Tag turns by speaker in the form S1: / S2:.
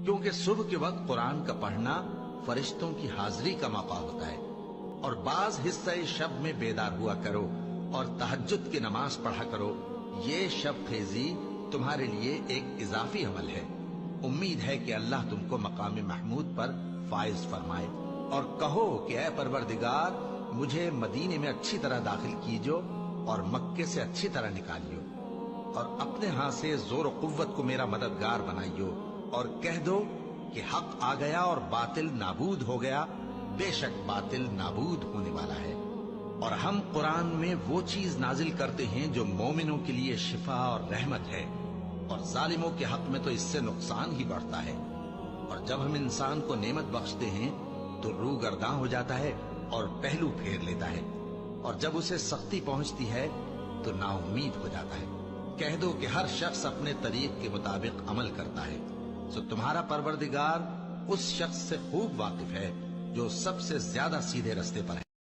S1: کیونکہ صبح کے وقت قرآن کا پڑھنا فرشتوں کی حاضری کا موقع ہوتا ہے، اور بعض حصہ شب میں بیدار ہوا کرو اور تہجد کی نماز پڑھا کرو۔ یہ شب خیزی تمہارے لیے ایک اضافی عمل ہے۔ امید ہے کہ اللہ تم کو مقام محمود پر فائز فرمائے۔ اور کہو کہ اے پروردگار، مجھے مدینے میں اچھی طرح داخل کیجو اور مکے سے اچھی طرح نکالیو، اور اپنے ہاں سے زور و قوت کو میرا مددگار بنائیو، اور کہہ دو کہ حق آ گیا اور باطل نابود ہو گیا، بے شک باطل نابود ہونے والا ہے۔ اور ہم قرآن میں وہ چیز نازل کرتے ہیں جو مومنوں کے لیے شفا اور رحمت ہے، اور ظالموں کے حق میں تو اس سے نقصان ہی بڑھتا ہے۔ اور جب ہم انسان کو نعمت بخشتے ہیں تو روح گرداں ہو جاتا ہے اور پہلو پھیر لیتا ہے، اور جب اسے سختی پہنچتی ہے تو نا امید ہو جاتا ہے۔ کہہ دو کہ ہر شخص اپنے طریق کے مطابق عمل کرتا ہے، سو تمہارا پروردگار اس شخص سے خوب واقف ہے جو سب سے زیادہ سیدھے رستے پر ہے۔